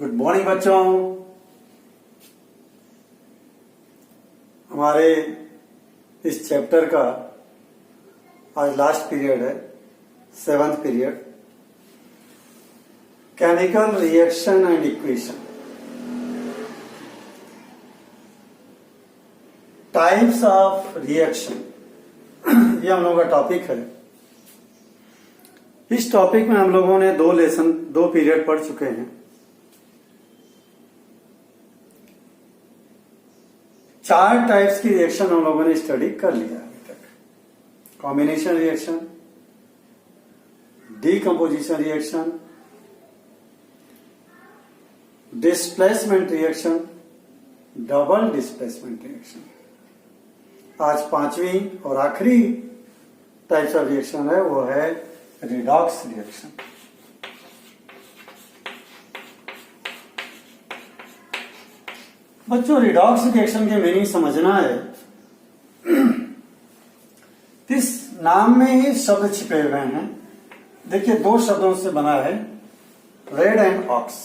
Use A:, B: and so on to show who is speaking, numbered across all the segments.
A: Good morning बच्चों। हमारे इस चैप्टर का आज लास्ट पीरियड है, 7th period, chemical reaction and equation. Types of reaction, ये हम लोगों का टॉपिक है। इस टॉपिक में हम लोगों ने दो पीरियड पढ़ चुके हैं। 4 टाइप्स की रिएक्शन हम लोगों ने स्टडी कर लिया अभी तक। Combination reaction, decomposition reaction, displacement reaction, double displacement reaction. आज 5वीं और आखिरी टाइप्स ऑफ रिएक्शन है, वो है रिडॉक्स रिएक्शन। बच्चों, रिडॉक्स रिएक्शन के मीनिंग समझना है। इस नाम में ही शब्द छिपे हुए हैं। देखिए, 2 शब्दों से बना है, रेड एंड ऑक्स।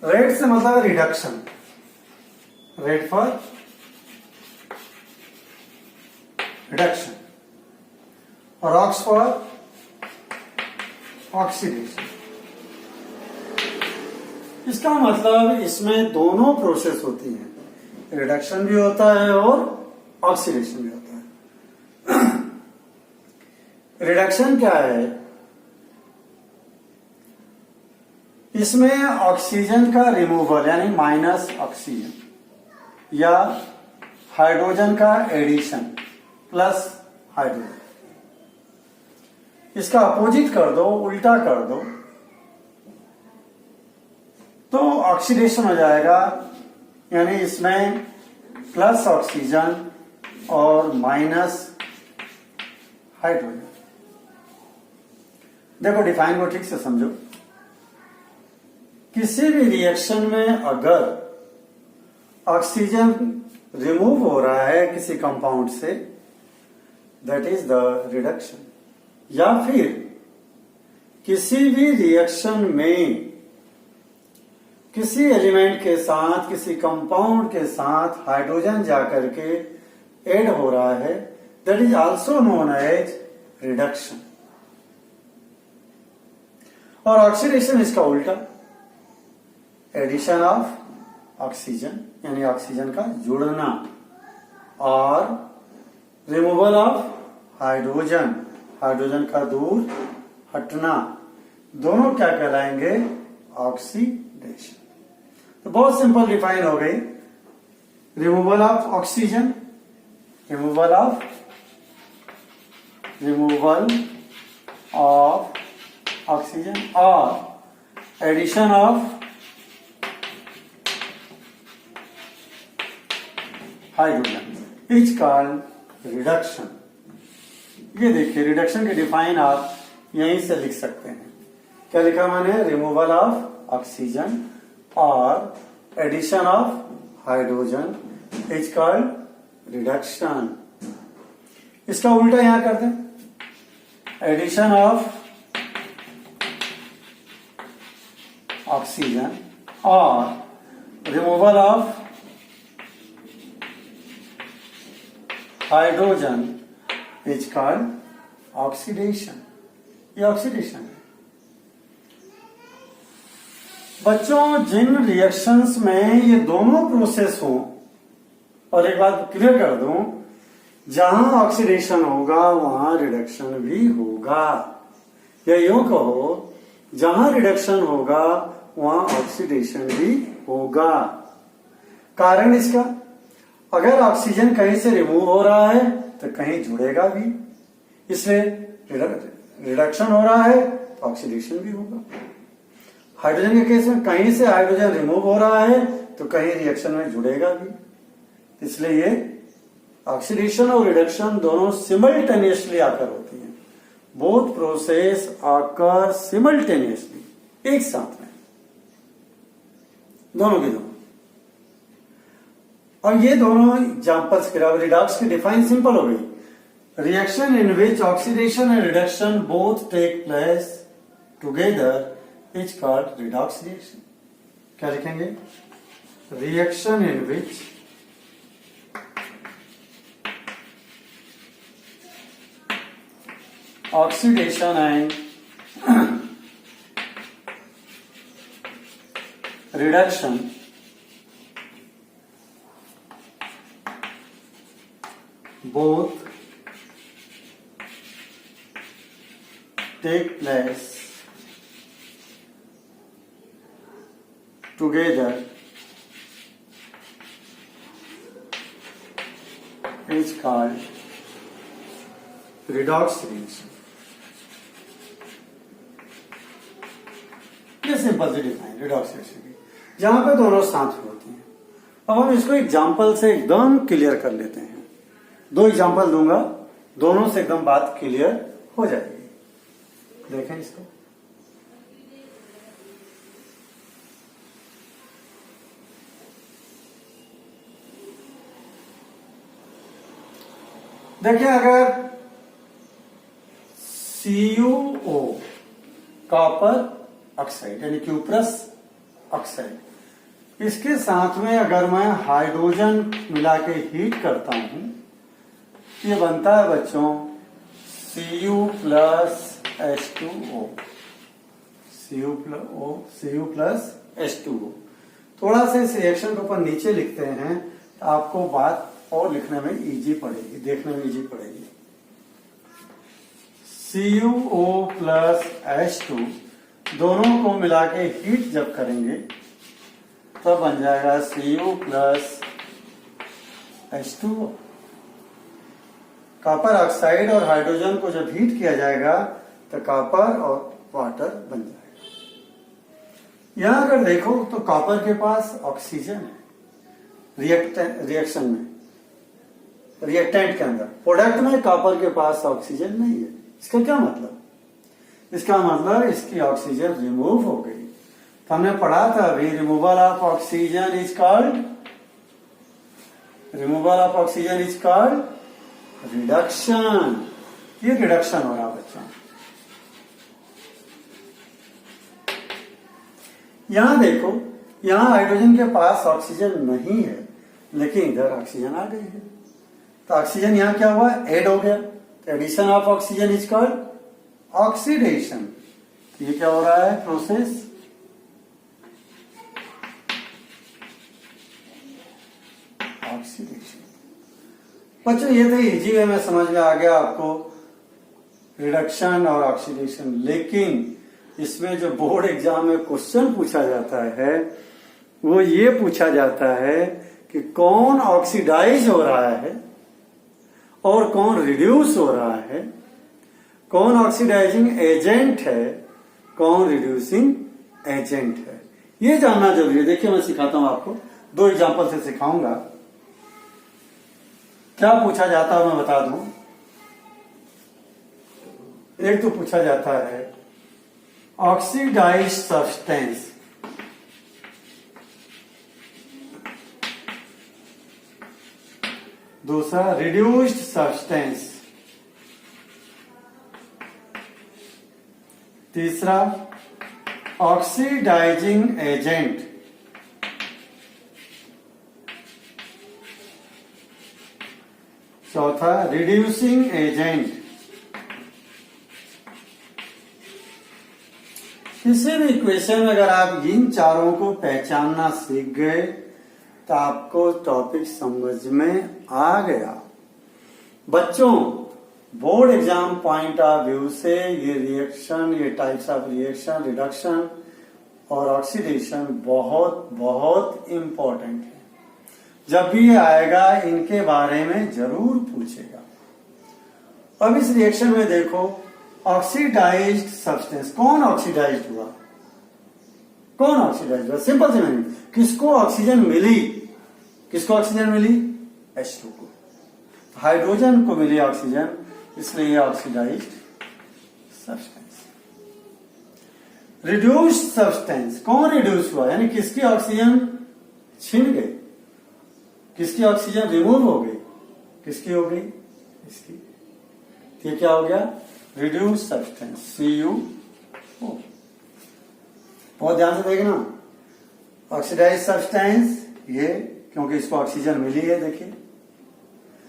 A: रेड से मतलब रिडक्शन, रेड फॉर रिडक्शन, और ऑक्स फॉर ऑक्सीडेशन। इसका मतलब इसमें दोनों प्रोसेस होती हैं, रिडक्शन भी होता है और ऑक्सीडेशन भी होता है। रिडक्शन क्या है? इसमें ऑक्सीजन का रिमूवल यानी माइनस ऑक्सीजन, या हाइड्रोजन का एडिशन प्लस हाइड्रोजन। इसका अपोजिट कर दो, उल्टा कर दो, तो ऑक्सीडेशन हो जाएगा, यानी इसमें प्लस ऑक्सीजन और माइनस हाइड्रोजन। देखो, डिफाइन को ठीक से समझो। किसी भी रिएक्शन में अगर ऑक्सीजन रिमूव हो रहा है किसी कंपाउंड से, दैट इज द रिडक्शन। या फिर किसी भी रिएक्शन में किसी एलिमेंट के साथ, किसी कंपाउंड के साथ हाइड्रोजन जाकर के ऐड हो रहा है, that is also known as reduction. और ऑक्सीडेशन इसका उल्टा, एडिशन ऑफ ऑक्सीजन यानी ऑक्सीजन का जुड़ना, और रिमूवल ऑफ हाइड्रोजन, हाइड्रोजन का दूर हटना, दोनों क्या कहलाएंगे? ऑक्सीडेशन। तो बहुत सिंपल डिफाइन हो गई। Removal of oxygen, removal of oxygen, और addition of hydrogen is called reduction. ये देखिए, रिडक्शन के डिफाइन आप यहीं से लिख सकते हैं। क्या लिखा मैंने? रिमूवल ऑफ ऑक्सीजन और addition of hydrogen is called reduction. इसका उल्टा यहां कर दें, एडिशन ऑफ ऑक्सीजन और removal of hydrogen is called oxidation. ये ऑक्सीडेशन है। बच्चों, जिन रिएक्शंस में ये दोनों प्रोसेस हो, और एक बात क्लियर कर दूं, जहां ऑक्सीडेशन होगा वहां रिडक्शन भी होगा, या यूं कहो, जहां रिडक्शन होगा वहां ऑक्सीडेशन भी होगा। कारण इसका, अगर ऑक्सीजन कहीं से रिमूव हो रहा है तो कहीं जुड़ेगा भी, इसलिए रिडक्शन हो रहा है तो ऑक्सीडेशन भी होगा। हाइड्रोजन के केस में कहीं से हाइड्रोजन रिमूव हो रहा है तो कहीं रिएक्शन में जुड़ेगा भी, इसलिए ये ऑक्सीडेशन और रिडक्शन दोनों सिमल्टेनियसली आकर होती हैं। बोथ प्रोसेस आकर सिमल्टेनियसली, एक साथ में, दोनों के दोनों। और ये दोनों एग्जांपल्स के अलावा रिडॉक्स की डिफाइन सिंपल हो गई। Reaction in which oxidation and reduction both take place together is called redox reaction. क्या लिखेंगे? Reaction in which oxidation and reduction both take place together is called redox reaction। ये simple सी define redox reaction की, जहां पे दोनों साथ होती हैं। अब हम इसको एग्जाम्पल से एकदम क्लियर कर लेते हैं। 2 एग्जाम्पल दूंगा, दोनों से एकदम बात क्लियर हो जाएगी। देखें इसको। देखिए, अगर CuO कॉपर ऑक्साइड यानी क्यूप्रस ऑक्साइड, इसके साथ में अगर मैं हाइड्रोजन मिला के हीट करता हूं, ये बनता है बच्चों Cu plus H2O। Cu plus H2O। थोड़ा सा इस रिएक्शन को अपन नीचे लिखते हैं, तो आपको बात और लिखने में इजी पड़ेगी, देखने में इजी पड़ेगी। CuO प्लस H2 दोनों को मिला के हीट जब करेंगे तब बन जाएगा Cu plus H2O। Copper oxide और हाइड्रोजन को जब हीट किया जाएगा तो कॉपर और वाटर बन जाएगा। यहां अगर देखो तो कॉपर के पास ऑक्सीजन है रिएक्शन में, रिएक्टेंट के अंदर। प्रोडक्ट में कॉपर के पास ऑक्सीजन नहीं है। इसका क्या मतलब? इसका मतलब इसकी ऑक्सीजन रिमूव हो गई। तो हमने पढ़ा था अभी, removal of oxygen is called reduction. ये रिडक्शन हो रहा बच्चों। यहां देखो, यहां हाइड्रोजन के पास ऑक्सीजन नहीं है, लेकिन इधर ऑक्सीजन आ गई है। तो ऑक्सीजन यहां क्या हुआ? ऐड हो गया। Addition of oxygen is called oxidation. ये क्या हो रहा है? Process oxidation. बच्चों, ये तो इजी वे में समझ में आ गया आपको, रिडक्शन और ऑक्सीडेशन। लेकिन इसमें जो बोर्ड एग्जाम में क्वेश्चन पूछा जाता है वो ये पूछा जाता है कि कौन ऑक्सीडाइज हो रहा है और कौन रिड्यूस हो रहा है, कौन ऑक्सीडाइजिंग एजेंट है, कौन रिड्यूसिंग एजेंट है। ये जानना जरूरी है। देखिए, मैं सिखाता हूं आपको, 2 एग्जांपल से सिखाऊंगा। क्या पूछा जाता है मैं बता दूं। एक तो पूछा जाता है ऑक्सीडाइज्ड सब्सटेंस, दूसरा रिड्यूस्ड सब्सटेंस, तीसरा ऑक्सीडाइजिंग एजेंट, चौथा रिड्यूसिंग एजेंट। किसी भी इक्वेशन में अगर आप इन चारों को पहचानना सीख गए तो आपको टॉपिक समझ में आ गया। बच्चों, board exam point of view से ये रिएक्शन, ये टाइप्स ऑफ रिएक्शन, रिडक्शन और ऑक्सीडेशन बहुत बहुत इंपॉर्टेंट है। जब भी ये आएगा इनके बारे में जरूर पूछेगा। अब इस रिएक्शन में देखो, ऑक्सीडाइज्ड सब्सटेंस, कौन ऑक्सीडाइज्ड हुआ? कौन ऑक्सीडाइज्ड हुआ? सिंपल सी मीनिंग, किसको ऑक्सीजन मिली? किसको ऑक्सीजन मिली? H2 को। हाइड्रोजन को मिली ऑक्सीजन, इसलिए ऑक्सीडाइज्ड सब्सटेंस। रिड्यूस्ड सब्सटेंस, कौन रिड्यूस हुआ? यानी किसकी ऑक्सीजन छिन गई, किसकी ऑक्सीजन रिमूव हो गई, किसकी हो गई? इसकी। ये क्या हो गया? Reduce substance, CuO। बहुत ध्यान से देखना, ऑक्सीडाइज सब्सटेंस ये क्योंकि इसको ऑक्सीजन मिली है, देखिए।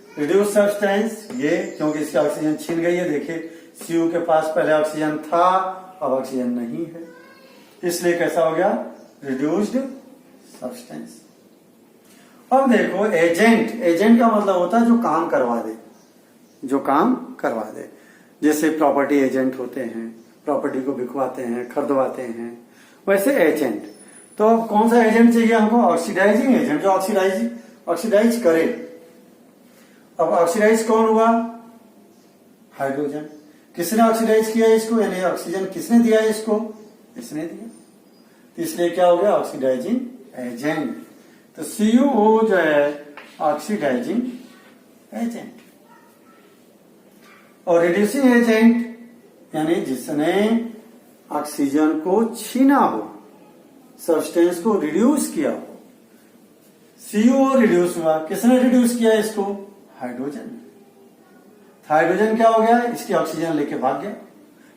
A: रिड्यूस सब्सटेंस ये क्योंकि इसकी ऑक्सीजन छिन गई है, देखिए Cu के पास पहले ऑक्सीजन था, अब ऑक्सीजन नहीं है, इसलिए कैसा हो गया, रिड्यूस्ड सब्सटेंस। अब देखो एजेंट, एजेंट का मतलब होता है जो काम करवा दे, जो काम करवा दे। जैसे प्रॉपर्टी एजेंट होते हैं, प्रॉपर्टी को बिकवाते हैं, खरीदवाते हैं, वैसे एजेंट। तो अब कौन सा एजेंट चाहिए हमको, ऑक्सीडाइजिंग एजेंट, जो ऑक्सीडाइज करे। अब ऑक्सीडाइज कौन हुआ, हाइड्रोजन। किसने ऑक्सीडाइज किया इसको, यानी ऑक्सीजन किसने दिया इसको, इसने दिया, तो इसलिए क्या हो गया, ऑक्सीडाइजिंग एजेंट। तो CuO जो है ऑक्सीडाइजिंग एजेंट। और रिड्यूसिंग एजेंट यानी जिसने ऑक्सीजन को छीना हो, सब्सटेंस को रिड्यूस किया हो। CuO रिड्यूस हुआ, किसने रिड्यूस किया इसको, हाइड्रोजन। हाइड्रोजन क्या हो गया, इसकी ऑक्सीजन लेके भाग गया,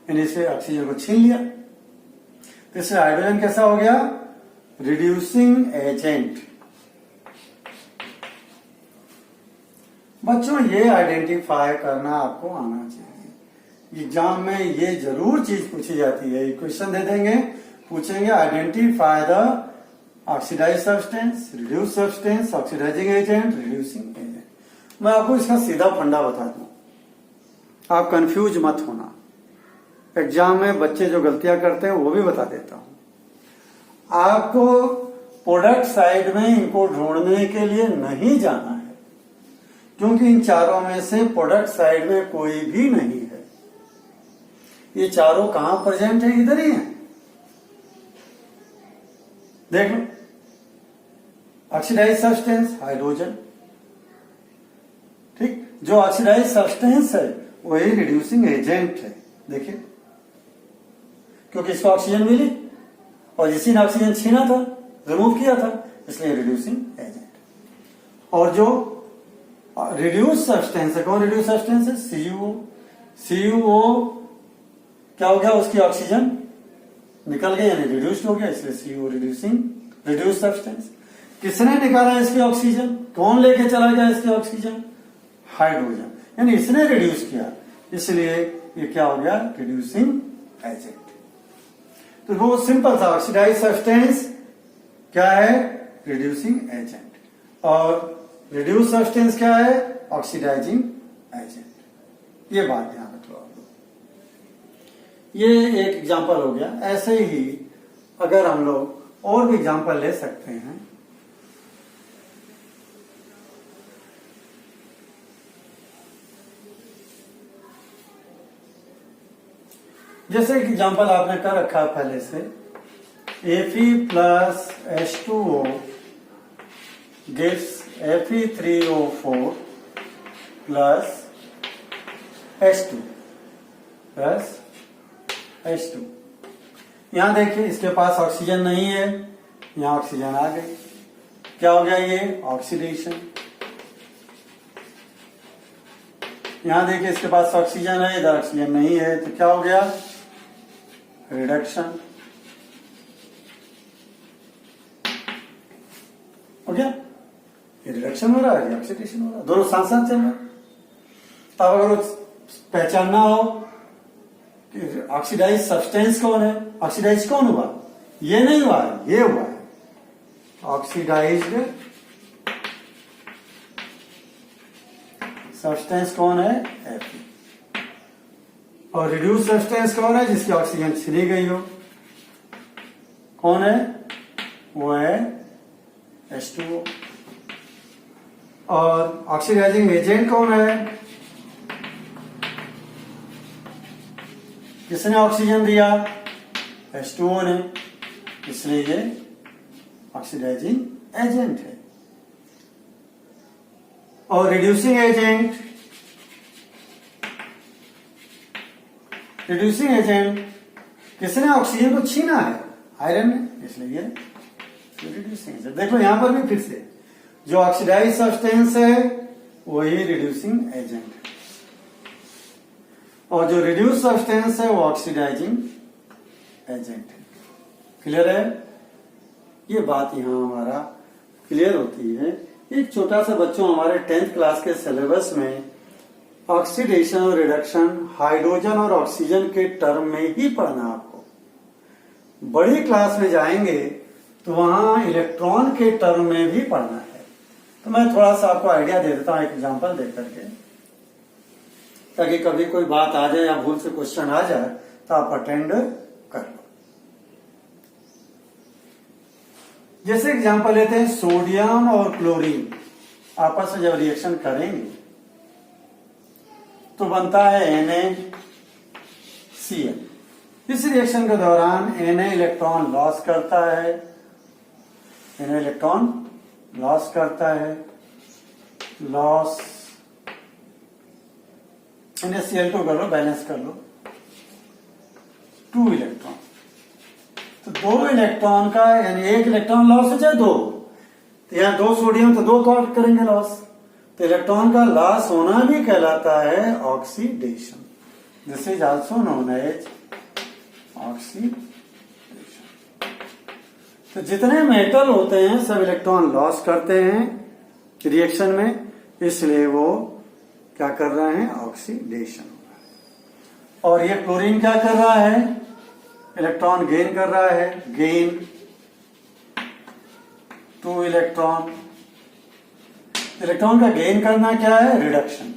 A: यानी इसे ऑक्सीजन को छीन लिया, तो इससे हाइड्रोजन कैसा हो गया, रिड्यूसिंग एजेंट। बच्चों ये आइडेंटिफाई करना आपको आना चाहिए। एग्जाम में ये जरूर चीज पूछी जाती है, क्वेश्चन दे देंगे, पूछेंगे identify the oxidise substance, reduce substance, oxidising agent, reducing agent. मैं आपको इसका सीधा फंडा बता दूं, आप कंफ्यूज मत होना। एग्जाम में बच्चे जो गलतियां करते हैं वो भी बता देता हूं। आपको प्रोडक्ट साइड में इनको ढूंढने के लिए नहीं जाना है, क्योंकि इन चारों में से प्रोडक्ट साइड में कोई भी नहीं है। ये चारों कहां प्रेजेंट है, इधर ही है, देख लो। ऑक्सीडाइज सब्सटेंस हाइड्रोजन, ठीक, जो ऑक्सीडाइज सब्सटेंस है वही रिड्यूसिंग एजेंट है, देखिए, क्योंकि इसको ऑक्सीजन मिली और इसी ने ऑक्सीजन छीना था, रिमूव किया था, इसलिए रिड्यूसिंग एजेंट। और जो रिड्यूस सब्सटेंस है, कौन रिड्यूस सब्सटेंस है, CuO। CuO क्या हो गया, उसकी ऑक्सीजन निकल गई, यानी रिड्यूस्ड हो गया, इसलिए CuO रिड्यूस सब्सटेंस। किसने निकाला इसकी ऑक्सीजन, कौन लेके चला गया इसकी ऑक्सीजन, हाइड्रोजन, यानी इसने रिड्यूस किया, इसलिए ये क्या हो गया, रिड्यूसिंग एजेंट। तो वो सिंपल था, ऑक्सीडाइज सब्सटेंस क्या है, रिड्यूसिंग एजेंट, और रिड्यूस सब्सटेंस क्या है, ऑक्सीडाइजिंग एजेंट। ये बात ध्यान रखो आप लोग। ये एक एग्जांपल हो गया। ऐसे ही अगर हम लोग और भी एग्जांपल ले सकते हैं, जैसे एक एग्जांपल आपने कर रखा है पहले से, Fe+H2O gives Fe3O4 plus H2 plus H2। यहां देखिए इसके पास ऑक्सीजन नहीं है, यहां ऑक्सीजन आ गई, क्या हो गया, ये ऑक्सीडेशन। यहां देखिए इसके पास ऑक्सीजन है, इधर ऑक्सीजन नहीं है, तो क्या हो गया, रिडक्शन हो गया। ये रिडक्शन हो रहा है, ऑक्सीडेशन हो रहा है, दोनों साथ साथ चल रहा है। अब अगर पहचानना हो कि ऑक्सीडाइज सब्सटेंस कौन है, ऑक्सीडाइज कौन हुआ, ये नहीं हुआ है, ये हुआ है ऑक्सीडाइज्ड सब्सटेंस कौन है, Fe। और रिड्यूस सब्सटेंस कौन है, जिसकी ऑक्सीजन छिनी गई हो, कौन है, वो है H2O। और ऑक्सीडाइजिंग एजेंट कौन है, किसने ऑक्सीजन दिया, H2O ने, इसलिए ये ऑक्सीडाइजिंग एजेंट है। और रिड्यूसिंग एजेंट, रिड्यूसिंग एजेंट किसने ऑक्सीजन को छीना है, आयरन ने, इसलिए ये रिड्यूसिंग एजेंट। देखो यहां पर भी फिर से जो ऑक्सीडाइज सब्सटेंस है वही रिड्यूसिंग एजेंट है, और जो रिड्यूस सब्सटेंस है वो ऑक्सीडाइजिंग एजेंट है। क्लियर है? ये बात यहाँ हमारा क्लियर होती है। एक छोटा सा बच्चों हमारे 10th क्लास के सिलेबस में ऑक्सीडेशन और रिडक्शन हाइड्रोजन और ऑक्सीजन के टर्म में ही पढ़ना आपको। बड़ी क्लास में जाएंगे तो वहां इलेक्ट्रॉन के टर्म में भी पढ़ना है। तो मैं थोड़ा सा आपको आइडिया दे देता हूं एक एग्जांपल दे करके, ताकि कभी कोई बात आ जाए या भूल से क्वेश्चन आ जाए तो आप अटेंड कर लो। जैसे एग्जांपल लेते हैं, सोडियम और क्लोरीन आपस में जब रिएक्शन करेंगे तो बनता है NaCl। इस रिएक्शन के दौरान Na इलेक्ट्रॉन लॉस करता है, लॉस NaCl2 कर लो, बैलेंस कर लो, 2 इलेक्ट्रॉन। तो 2 इलेक्ट्रॉन का यानी 1 इलेक्ट्रॉन लॉस हो जाए 2, तो यहाँ 2 सोडियम तो 2 कॉल करेंगे लॉस, तो इलेक्ट्रॉन का लॉस होना भी कहलाता है oxidation. This is also known as oxidation. तो जितने मेटल होते हैं सब इलेक्ट्रॉन लॉस करते हैं रिएक्शन में, इसलिए वो क्या कर रहे हैं, ऑक्सीडेशन हो रहा है। और ये क्लोरीन क्या कर रहा है, इलेक्ट्रॉन गेन कर रहा है, गेन 2 इलेक्ट्रॉन। इलेक्ट्रॉन का गेन करना क्या है, रिडक्शन।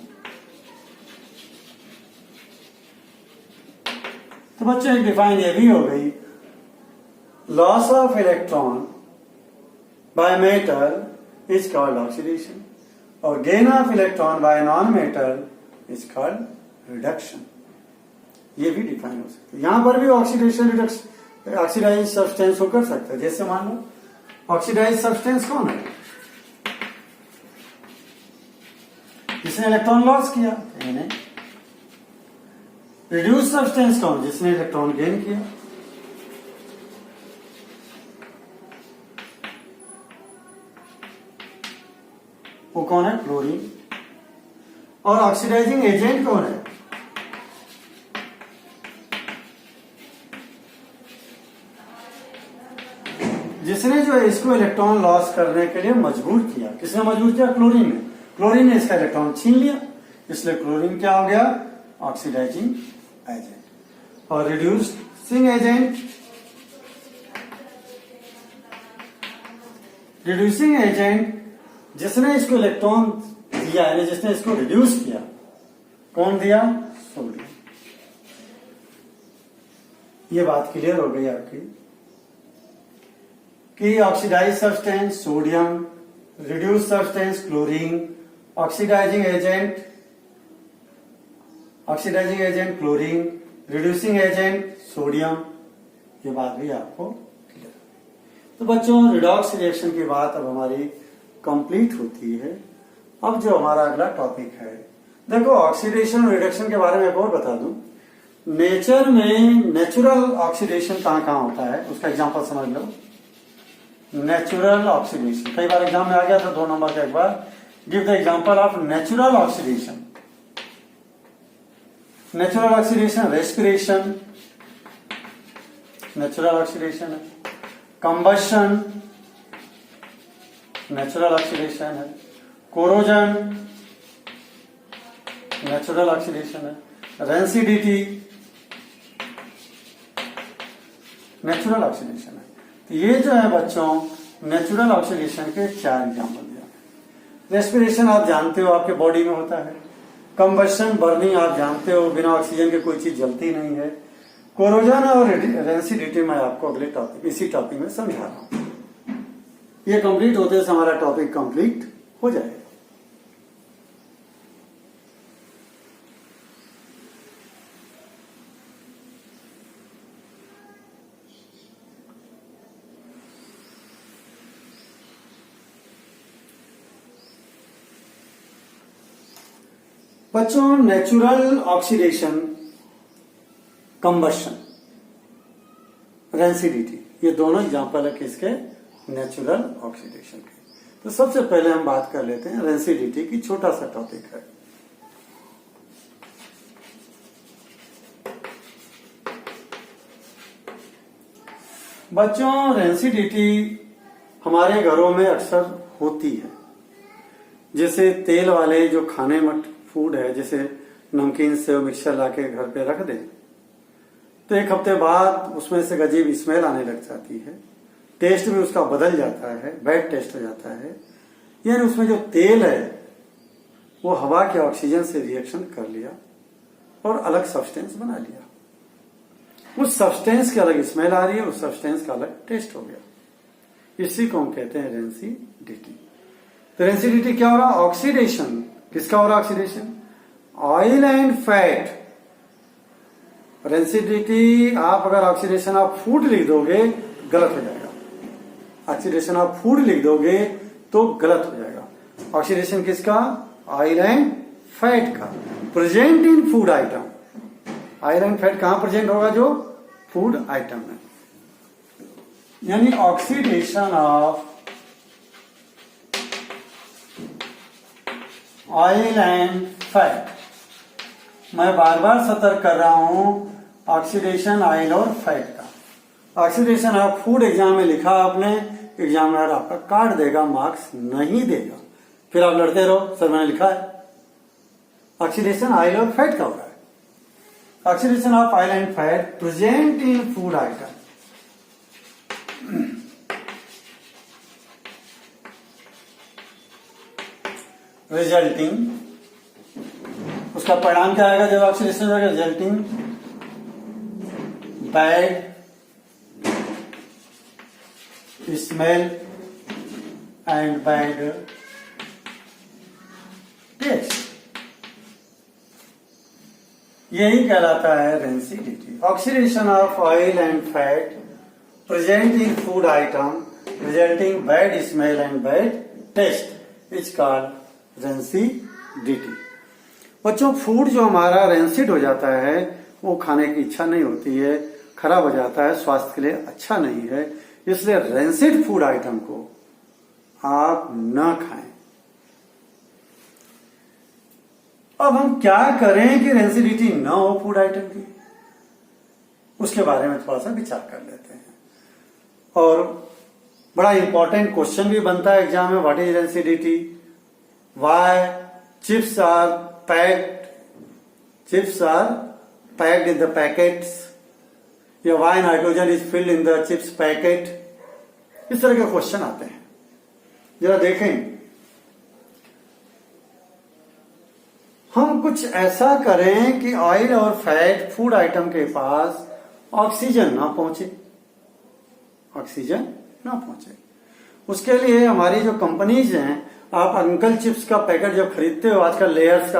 A: तो बच्चों एक डिफाइन ये भी हो गई, loss of electron by metal is called oxidation और gain of electron by non metal is called reduction. ये भी डिफाइन हो सकता है। यहां पर भी ऑक्सीडेशन रिडक्शन ऑक्सीडाइज सब्सटेंस को कर सकता है। जैसे मान लो ऑक्सीडाइज सब्सटेंस कौन है, जिसने इलेक्ट्रॉन लॉस किया, रिड्यूस सब्सटेंस कौन, जिसने इलेक्ट्रॉन गेन किया। वो कौन है, क्लोरीन। और ऑक्सीडाइजिंग एजेंट कौन है, जिसने जो है इसको इलेक्ट्रॉन लॉस करने के लिए मजबूर किया। किसने मजबूर किया, क्लोरीन ने। क्लोरीन ने इसका इलेक्ट्रॉन छीन लिया, इसलिए क्लोरीन क्या हो गया, ऑक्सीडाइजिंग एजेंट। और रिड्यूसिंग एजेंट, जिसने इसको इलेक्ट्रॉन दिया यानी जिसने इसको रिड्यूस किया, कौन दिया, सोडियम। ये बात क्लियर हो गई आपकी कि oxidise substance sodium, reduce substance chlorine, oxidising agent chlorine, reducing agent sodium. ये बात भी आपको क्लियर। तो बच्चों रिडॉक्स रिएक्शन की बात अब हमारी कंप्लीट होती है। अब जो हमारा अगला टॉपिक है, देखो ऑक्सीडेशन और रिडक्शन के बारे में एक और बता दूं। नेचर में नेचुरल ऑक्सीडेशन कहां कहां होता है, उसका एग्जांपल समझ लो। नेचुरल ऑक्सीडेशन कई बार एग्जाम में आ गया था, 2 नंबर का। एक बार give the example of natural oxidation. Natural oxidation, respiration natural oxidation है, कंबशन नेचुरल ऑक्सीडेशन है, कोरोजन नेचुरल ऑक्सीडेशन है, रेंसिडिटी नेचुरल ऑक्सीडेशन है। तो ये जो है बच्चों नेचुरल ऑक्सीडेशन के 4 एग्जाम्पल दिया। रेस्पिरेशन आप जानते हो आपके बॉडी में होता है, कंबशन बर्निंग आप जानते हो, बिना ऑक्सीजन के कोई चीज जलती नहीं है, कोरोजन और रेंसिडिटी मैं आपको अगले टॉपिक इसी टॉपिक में समझा रहा हूं। ये कंप्लीट होते से हमारा टॉपिक कंप्लीट हो जाएगा। बच्चों नेचुरल ऑक्सीडेशन, कंबशन, रेंसिडिटी, ये दोनों एग्जांपल है किसके, नेचुरल ऑक्सीडेशन के। तो सबसे पहले हम बात कर लेते हैं रेंसिडिटी की। छोटा सा टॉपिक है। बच्चों, रेंसिडिटी हमारे घरों में अक्सर होती है। जैसे तेल वाले जो खाने मट फूड है, जैसे नमकीन से मिक्सचर लाके घर पे रख दे तो एक हफ्ते बाद उसमें से अजीब स्मेल आने लग जाती है, टेस्ट भी उसका बदल जाता है, बैड टेस्ट हो जाता है। यानी उसमें जो तेल है वो हवा के ऑक्सीजन से रिएक्शन कर लिया और अलग सब्सटेंस बना लिया। उस सब्सटेंस की अलग स्मेल आ रही है, उस सब्सटेंस का अलग टेस्ट हो गया। इसी को हम कहते हैं रेंसिडिटी। तो रेंसिडिटी क्या हो रहा? ऑक्सीडेशन। किसका हो रहा oxidation? Oil and fat. Rancidity आप अगर ऑक्सीडेशन ऑफ फूड लिख दोगे गलत हो जाएगा। ऑक्सीडेशन ऑफ फूड लिख दोगे तो गलत हो जाएगा। ऑक्सीडेशन किसका? ऑयल एंड फैट का, present in food item. Oil and fat कहां प्रेजेंट होगा? जो फूड आइटम है। यानी oxidation of oil and fat. मैं बार बार सतर्क कर रहा हूं, ऑक्सीडेशन ऑयल और फैट का। ऑक्सीडेशन ऑफ फूड एग्जाम में लिखा आपने, एग्जामिनर आपका काट देगा, मार्क्स नहीं देगा, फिर आप लड़ते रहो सर मैंने लिखा है। ऑक्सीडेशन ऑयल और फैट का हो रहा है। Oxidation of oil and fat present in food item. Resulting, उसका परिणाम क्या आएगा जब ऑक्सीडेशन हो जाएगा? Resulting bad smell and bad taste. यही कहलाता है rancidity. Oxidation of oil and fat present in food item resulting bad smell and bad taste is called rancidity. बच्चों, फूड जो हमारा रेंसिड हो जाता है वो खाने की इच्छा नहीं होती है, खराब हो जाता है, स्वास्थ्य के लिए अच्छा नहीं है। इसलिए रेंसिड फूड आइटम को आप न खाएं। अब हम क्या करें कि रेंसिडिटी न हो फूड आइटम की, उसके बारे में थोड़ा सा विचार कर लेते हैं। और बड़ा इंपॉर्टेंट क्वेश्चन भी बनता है एग्जाम में, what is rancidity? Why chips are packed in the packets, या why nitrogen is filled in the chips packet. इस तरह के क्वेश्चन आते हैं, जरा देखें। हम कुछ ऐसा करें कि ऑयल और फैट फूड आइटम के पास ऑक्सीजन ना पहुंचे, ऑक्सीजन ना पहुंचे। उसके लिए हमारी जो कंपनीज हैं, आप अंकल चिप्स का पैकेट जो खरीदते हो आजकल, लेयर्स का